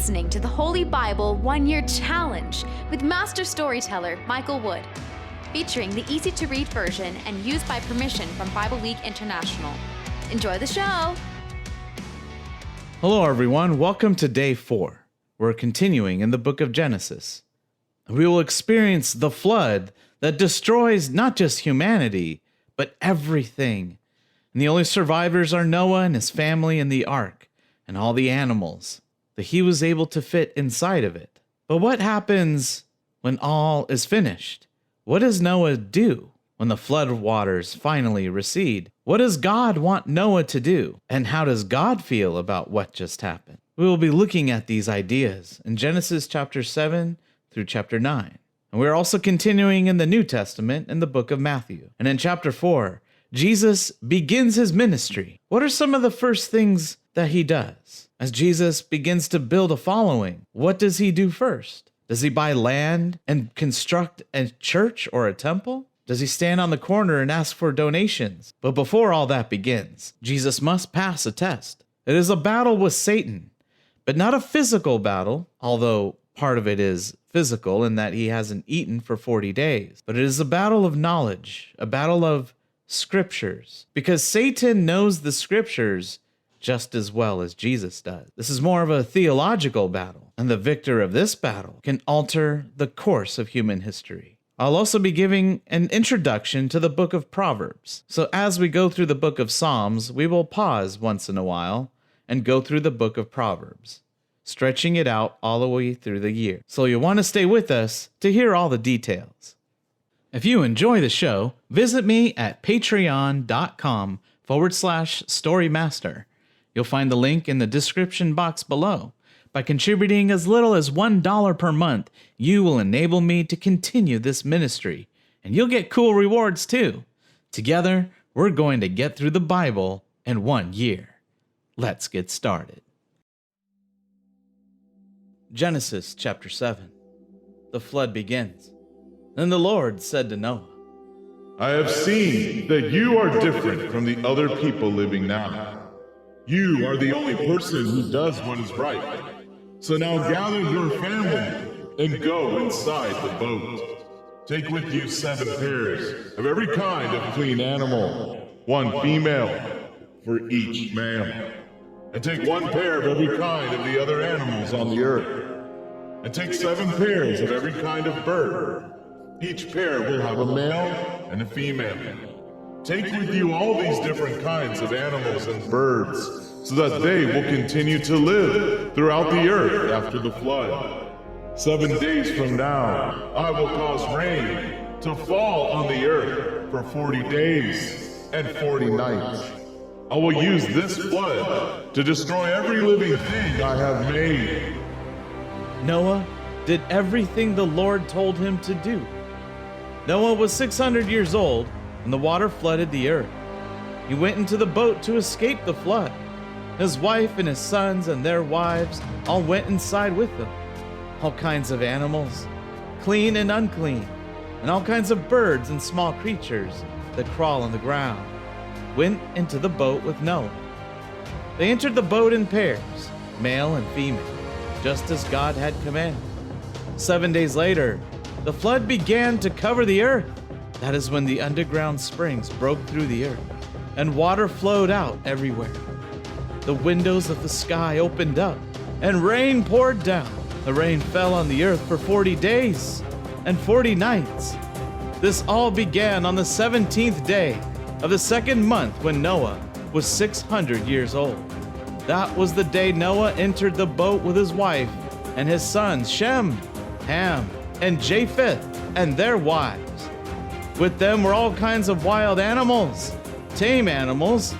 listening to the Holy Bible 1-Year Challenge with Master Storyteller Michael Wood, featuring the easy-to-read version and used by permission from Bible League International. Enjoy the show! Hello everyone, welcome to Day 4. We're continuing in the book of Genesis. We will experience the flood that destroys not just humanity, but everything. And the only survivors are Noah and his family in the ark, and all the animals that he was able to fit inside of it. But what happens when all is finished? What does Noah do when the flood waters finally recede? What does God want Noah to do? And how does God feel about what just happened? We will be looking at these ideas in Genesis chapter 7 through chapter 9. And we're also continuing in the New Testament in the book of Matthew. And in chapter 4, Jesus begins his ministry. What are some of the first things that he does? As Jesus begins to build a following, what does he do first? Does he buy land and construct a church or a temple? Does he stand on the corner and ask for donations? But before all that begins, Jesus must pass a test. It is a battle with Satan, but not a physical battle, although part of it is physical in that he hasn't eaten for 40 days. But it is a battle of knowledge, a battle of scriptures, because Satan knows the scriptures just as well as Jesus does. This is more of a theological battle, and the victor of this battle can alter the course of human history. I'll also be giving an introduction to the book of Proverbs. So as we go through the book of Psalms, we will pause once in a while and go through the book of Proverbs, stretching it out all the way through the year. So you'll want to stay with us to hear all the details. If you enjoy the show, visit me at patreon.com/storymaster. You'll find the link in the description box below. By contributing as little as $1 per month, you will enable me to continue this ministry, and you'll get cool rewards too. Together, we're going to get through the Bible in 1 year. Let's get started. Genesis chapter 7. The flood begins. Then the Lord said to Noah, I have seen that you are different from the other people living now. You are the only person who does what is right. So now gather your family and go inside the boat. Take with you 7 pairs of every kind of clean animal, 1 female for each male. And take 1 pair of every kind of the other animals on the earth. And take 7 pairs of every kind of bird. Each pair will have a male and a female. Take with you all these different kinds of animals and birds, so that they will continue to live throughout the earth after the flood. 7 days from now, I will cause rain to fall on the earth for 40 days and 40 nights. I will use this flood to destroy every living thing I have made. Noah did everything the Lord told him to do. Noah was 600 years old when the water flooded the earth. He went into the boat to escape the flood. His wife and his sons and their wives all went inside with him. All kinds of animals, clean and unclean, and all kinds of birds and small creatures that crawl on the ground, went into the boat with Noah. They entered the boat in pairs, male and female, just as God had commanded. 7 days later, the flood began to cover the earth. That is when the underground springs broke through the earth, and water flowed out everywhere. The windows of the sky opened up, and rain poured down. The rain fell on the earth for 40 days and 40 nights. This all began on the 17th day of the 2nd month when Noah was 600 years old. That was the day Noah entered the boat with his wife and his sons Shem, Ham, and Japheth, and their wives. With them were all kinds of wild animals, tame animals,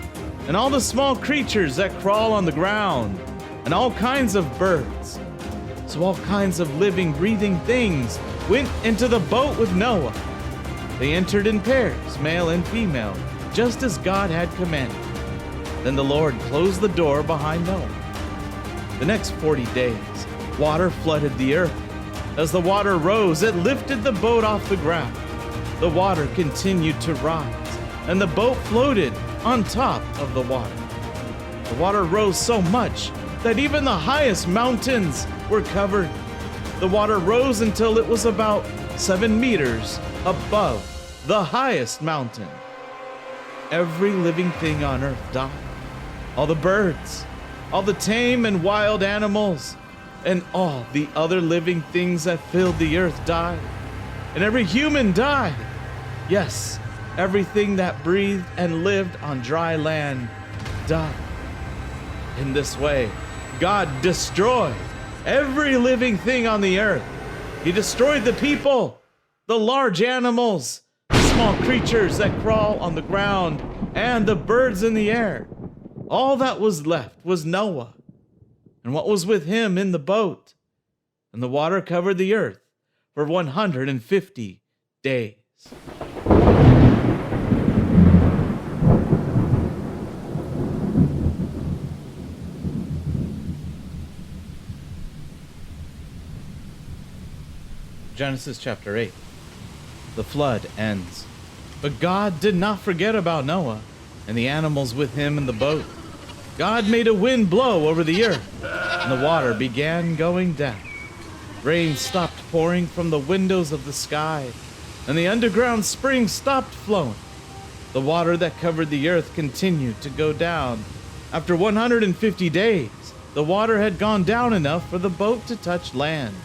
and all the small creatures that crawl on the ground, and all kinds of birds. So all kinds of living, breathing things went into the boat with Noah. They entered in pairs, male and female, just as God had commanded. Then the Lord closed the door behind Noah. The next 40 days, water flooded the earth. As the water rose, it lifted the boat off the ground. The water continued to rise, and the boat floated on top of the water. The water rose so much that even the highest mountains were covered. The water rose until it was about 7 meters above the highest mountain. Every living thing on earth died. All the birds, all the tame and wild animals, and all the other living things that filled the earth died. And every human died. Yes, everything that breathed and lived on dry land died. In this way, God destroyed every living thing on the earth. He destroyed the people, the large animals, the small creatures that crawl on the ground, and the birds in the air. All that was left was Noah and what was with him in the boat. And the water covered the earth for 150 days. Genesis chapter 8. The flood ends. But God did not forget about Noah and the animals with him in the boat. God made a wind blow over the earth, and the water began going down. Rain stopped pouring from the windows of the sky, and the underground springs stopped flowing. The water that covered the earth continued to go down. After 150 days, the water had gone down enough for the boat to touch land.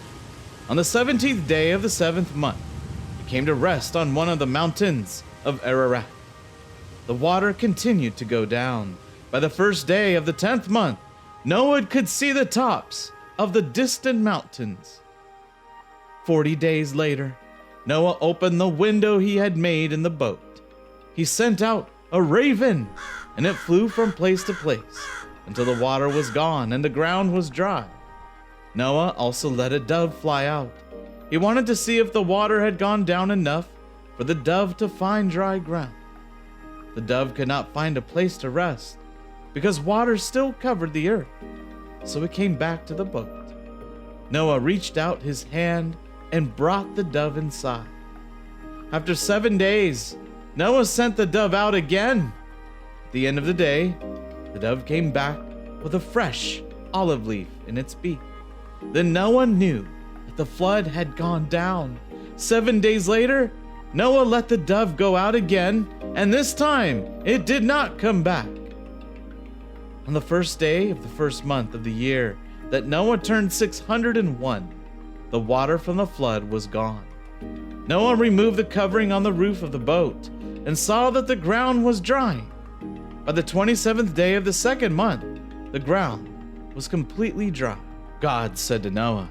On the 17th day of the 7th month, it came to rest on one of the mountains of Ararat. The water continued to go down. By the first day of the 10th month, Noah could see the tops of the distant mountains. 40 days later, Noah opened the window he had made in the boat. He sent out a raven, and it flew from place to place until the water was gone and the ground was dry. Noah also let a dove fly out. He wanted to see if the water had gone down enough for the dove to find dry ground. The dove could not find a place to rest because water still covered the earth, so it came back to the boat. Noah reached out his hand and brought the dove inside. After 7 days, Noah sent the dove out again. At the end of the day, the dove came back with a fresh olive leaf in its beak. Then Noah knew that the flood had gone down. 7 days later, Noah let the dove go out again, and this time it did not come back. On the first day of the first month of the year that Noah turned 601, the water from the flood was gone. Noah removed the covering on the roof of the boat and saw that the ground was drying. By the 27th day of the 2nd month, the ground was completely dry. God said to Noah,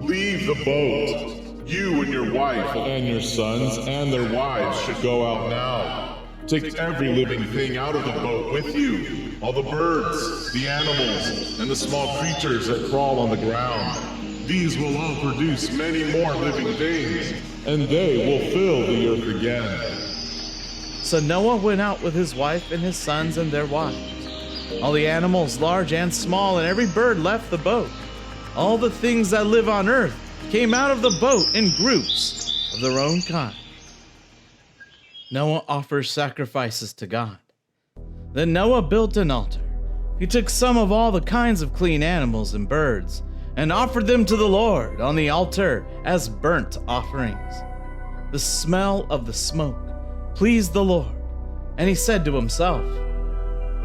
Leave the boat. You and your wife and your sons and their wives should go out now. Take every living thing out of the boat with you, all the birds, the animals, and the small creatures that crawl on the ground. These will all produce many more living things, and they will fill the earth again. So Noah went out with his wife and his sons and their wives. All the animals, large and small, and every bird left the boat. All the things that live on earth came out of the boat in groups of their own kind. Noah offers sacrifices to God. Then Noah built an altar. He took some of all the kinds of clean animals and birds and offered them to the Lord on the altar as burnt offerings. The smell of the smoke pleased the Lord, and he said to himself,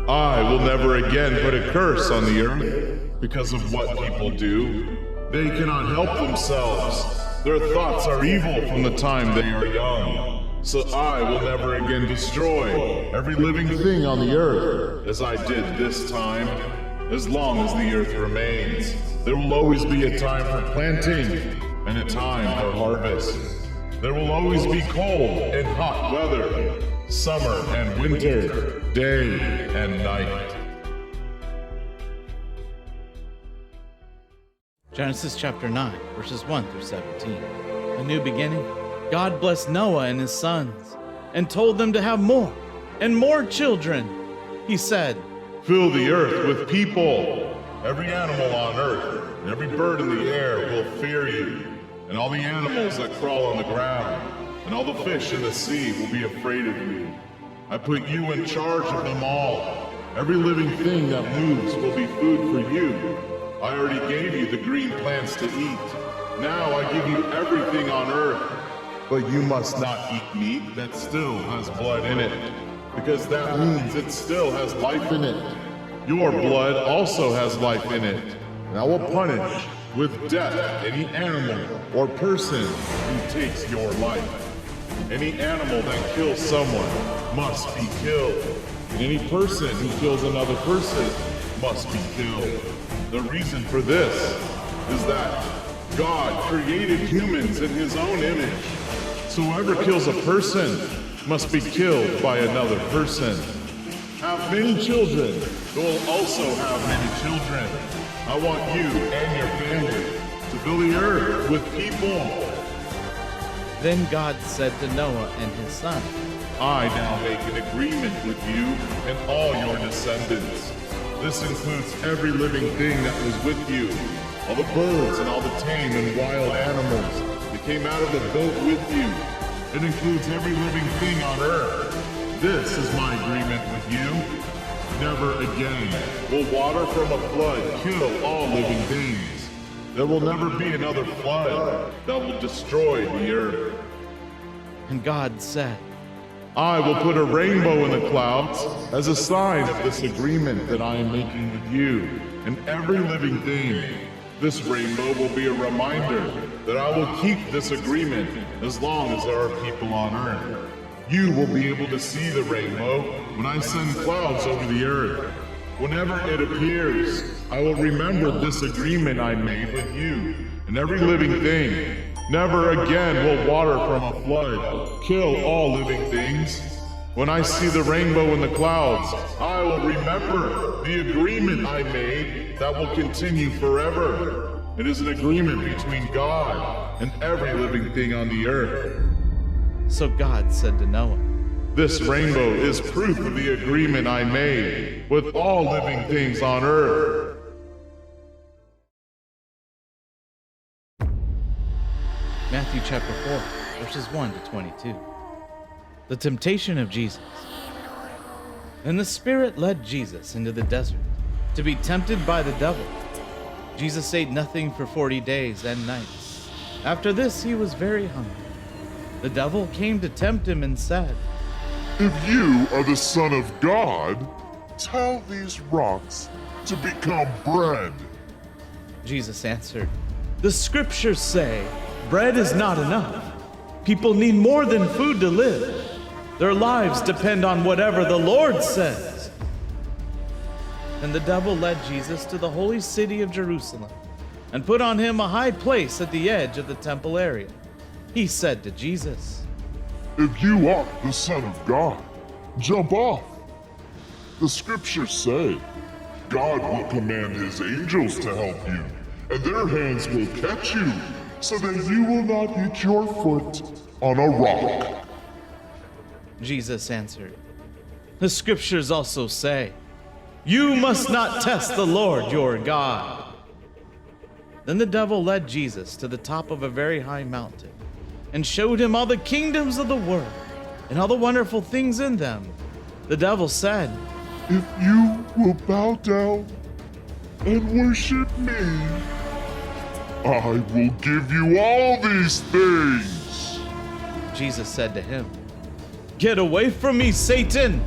I will never again put a curse on the earth because of what people do. They cannot help themselves. Their thoughts are evil from the time they are young. So I will never again destroy every living thing on the earth as I did this time. As long as the earth remains, there will always be a time for planting and a time for harvest. There will always be cold and hot weather, summer and winter, day and night. Genesis chapter 9, verses 1 through 17. A new beginning. God blessed Noah and his sons and told them to have more and more children. He said, Fill the earth with people. Every animal on earth and every bird in the air will fear you. And all the animals that crawl on the ground and all the fish in the sea will be afraid of you. I put you in charge of them all. Every living thing that moves will be food for you. I already gave you the green plants to eat. Now I give you everything on earth. But you must not eat meat that still has blood in it, because that means it still has life in it. Your blood also has life in it, and I will punish with death any animal or person who takes your life. Any animal that kills someone must be killed, and any person who kills another person must be killed. The reason for this is that God created humans in his own image. So whoever kills a person must be killed by another person. Have many children, who will also have many children. I want you and your family to fill the earth with people. Then God said to Noah and his son, I now make an agreement with you and all your descendants. This includes every living thing that was with you, all the birds and all the tame and wild animals that came out of the boat with you. It includes every living thing on earth. This is my agreement with you. Never again will water from a flood kill all living things. There will never be another flood that will destroy the earth. and God said, I will put a rainbow in the clouds as a sign of this agreement that I am making with you and every living thing. This rainbow will be a reminder that I will keep this agreement as long as there are people on earth. You will be able to see the rainbow when I send clouds over the earth. Whenever it appears, I will remember this agreement I made with you and every living thing. Never again will water from a flood kill all living things. When I see the rainbow in the clouds, I will remember the agreement I made that will continue forever. It is an agreement between God and every living thing on the earth. So God said to Noah, This rainbow is proof of the agreement I made with all living things on earth. Matthew chapter 4, verses 1 to 22. The temptation of Jesus. Then the Spirit led Jesus into the desert to be tempted by the devil. Jesus ate nothing for 40 days and nights. After this, he was very hungry. The devil came to tempt him and said, If you are the Son of God, tell these rocks to become bread. Jesus answered, The scriptures say, bread is not enough. People need more than food to live. Their lives depend on whatever the Lord says. Then the devil led Jesus to the holy city of Jerusalem and put on him a high place at the edge of the temple area. He said to Jesus, If you are the Son of God, jump off. The scriptures say, God will command his angels to help you, and their hands will catch you, so that you will not hit your foot on a rock. Jesus answered, The scriptures also say, You must not test the Lord your God. Then the devil led Jesus to the top of a very high mountain and showed him all the kingdoms of the world and all the wonderful things in them. The devil said, If you will bow down and worship me, I will give you all these things. Jesus said to him, Get away from me, Satan!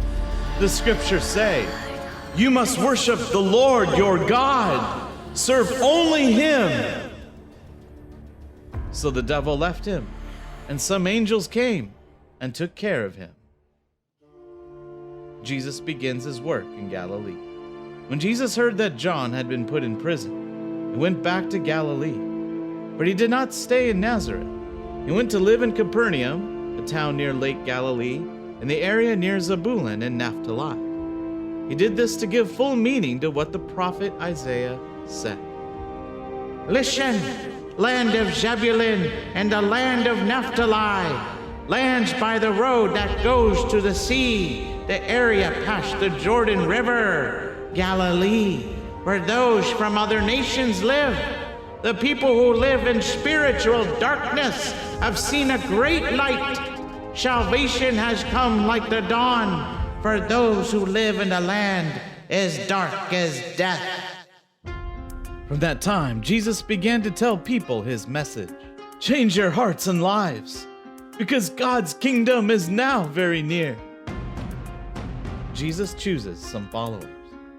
The scriptures say, You must worship the Lord your God. Serve only him. So the devil left him, and some angels came and took care of him. Jesus begins his work in Galilee. When Jesus heard that John had been put in prison, he went back to Galilee. But he did not stay in Nazareth. He went to live in Capernaum, a town near Lake Galilee, in the area near Zebulun and Naphtali. He did this to give full meaning to what the prophet Isaiah said. Listen, land of Zebulun and the land of Naphtali, lands by the road that goes to the sea, the area past the Jordan River, Galilee, where those from other nations live. The people who live in spiritual darkness have seen a great light. Salvation has come like the dawn for those who live in the land is dark as death. From that time, Jesus began to tell people his message. Change your hearts and lives, because God's kingdom is now very near. Jesus chooses some followers.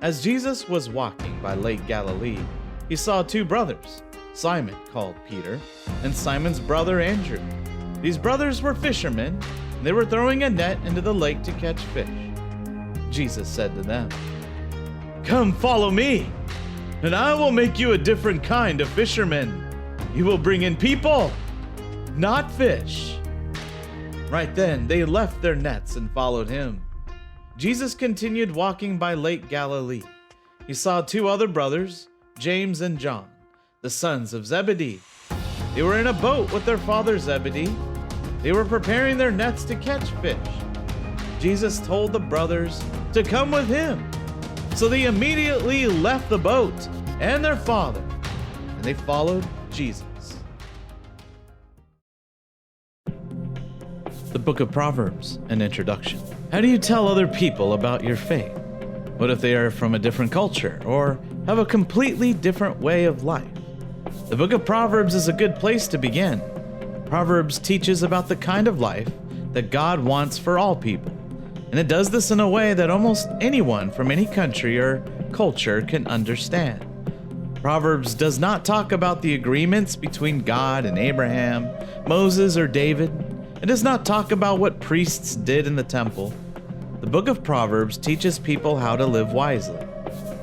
As Jesus was walking by Lake Galilee, he saw two brothers, Simon, called Peter, and Simon's brother Andrew. These brothers were fishermen, and they were throwing a net into the lake to catch fish. Jesus said to them, "Come follow me, and I will make you a different kind of fishermen. You will bring in people, not fish." Right then, they left their nets and followed him. Jesus continued walking by Lake Galilee. He saw two other brothers, James and John, the sons of Zebedee. They were in a boat with their father Zebedee. They were preparing their nets to catch fish. Jesus told the brothers to come with him. So they immediately left the boat and their father, and they followed Jesus. The Book of Proverbs, an introduction. How do you tell other people about your faith? What if they are from a different culture or have a completely different way of life? The Book of Proverbs is a good place to begin. Proverbs teaches about the kind of life that God wants for all people, and it does this in a way that almost anyone from any country or culture can understand. Proverbs does not talk about the agreements between God and Abraham, Moses, or David. It does not talk about what priests did in the temple. The book of Proverbs teaches people how to live wisely.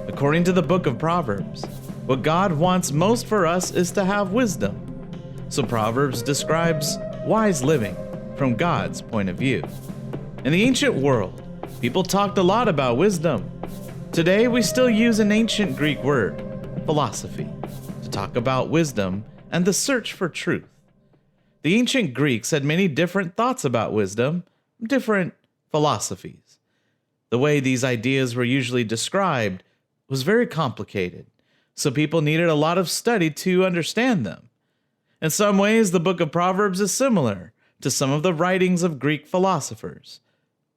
According to the book of Proverbs, what God wants most for us is to have wisdom. So Proverbs describes wise living from God's point of view. In the ancient world, people talked a lot about wisdom. Today, we still use an ancient Greek word, philosophy, to talk about wisdom and the search for truth. The ancient Greeks had many different thoughts about wisdom, different philosophies. The way these ideas were usually described was very complicated, so people needed a lot of study to understand them. In some ways, the book of Proverbs is similar to some of the writings of Greek philosophers,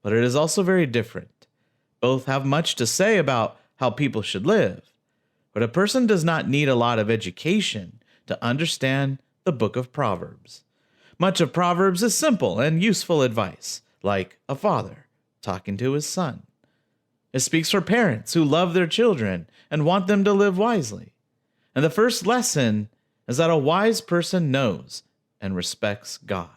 but it is also very different. Both have much to say about how people should live, but a person does not need a lot of education to understand the book of Proverbs. Much of Proverbs is simple and useful advice, like a father talking to his son. It speaks for parents who love their children and want them to live wisely. And the first lesson is that a wise person knows and respects God.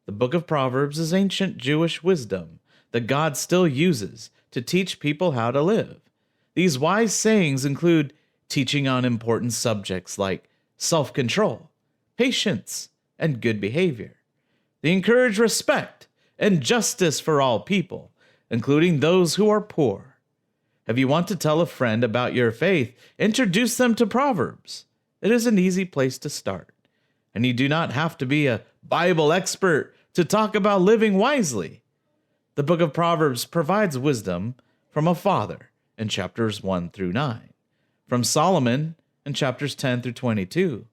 The book of Proverbs is ancient Jewish wisdom that God still uses to teach people how to live. These wise sayings include teaching on important subjects like self-control, patience, and good behavior. They encourage respect and justice for all people, including those who are poor. If you want to tell a friend about your faith, introduce them to Proverbs. It is an easy place to start, and you do not have to be a Bible expert to talk about living wisely. The book of Proverbs provides wisdom from a father in chapters 1 through 9, from Solomon in chapters 10 through 22,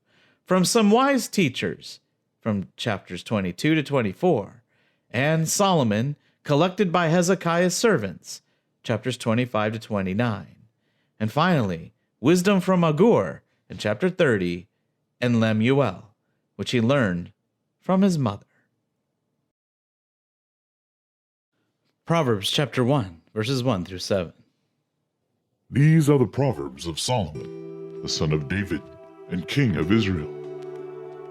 from some wise teachers from chapters 22 to 24, and Solomon collected by Hezekiah's servants, chapters 25 to 29, and finally, wisdom from Agur in chapter 30, and Lemuel, which he learned from his mother. Proverbs chapter 1, verses 1 through 7. These are the Proverbs of Solomon, the son of David and king of Israel.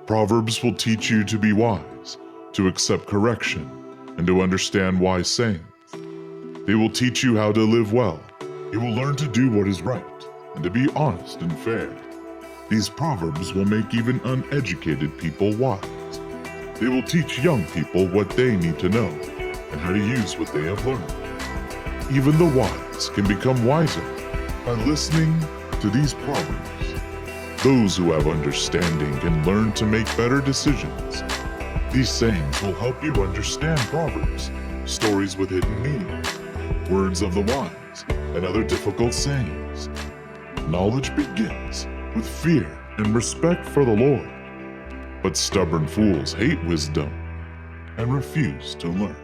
Proverbs will teach you to be wise, to accept correction, and to understand wise sayings. They will teach you how to live well. You will learn to do what is right and to be honest and fair. These Proverbs will make even uneducated people wise. They will teach young people what they need to know and how to use what they have learned. Even the wise can become wiser by listening to these Proverbs. Those who have understanding can learn to make better decisions. These sayings will help you understand Proverbs, stories with hidden meanings, words of the wise, and other difficult sayings. Knowledge begins with fear and respect for the Lord, but stubborn fools hate wisdom and refuse to learn.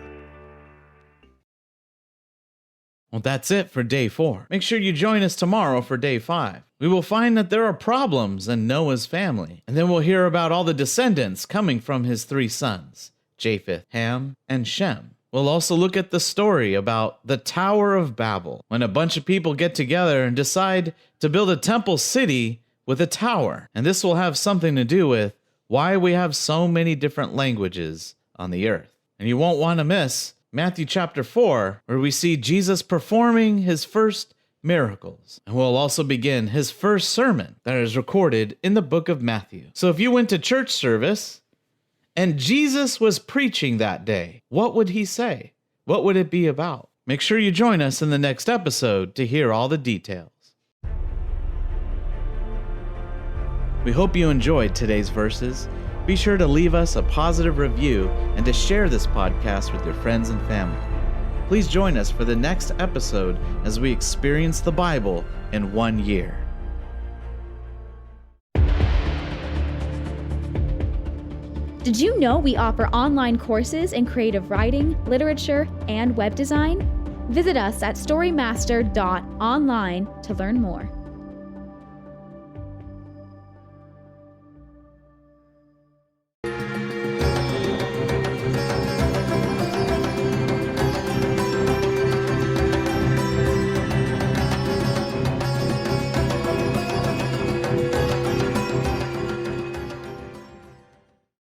Well, that's it for day 4. Make sure you join us tomorrow for day 5. We will find that there are problems in Noah's family, and then we'll hear about all the descendants coming from his 3 sons, Japheth, Ham, and Shem. We'll also look at the story about the Tower of Babel, when a bunch of people get together and decide to build a temple city with a tower. And this will have something to do with why we have so many different languages on the earth. And you won't want to miss Matthew chapter 4, where we see Jesus performing his first miracles. And we'll also begin his first sermon that is recorded in the book of Matthew. So if you went to church service and Jesus was preaching that day, what would he say? What would it be about? Make sure you join us in the next episode to hear all the details. We hope you enjoyed today's verses. Be sure to leave us a positive review and to share this podcast with your friends and family. Please join us for the next episode as we experience the Bible in 1 year. Did you know we offer online courses in creative writing, literature, and web design? Visit us at storymaster.online to learn more.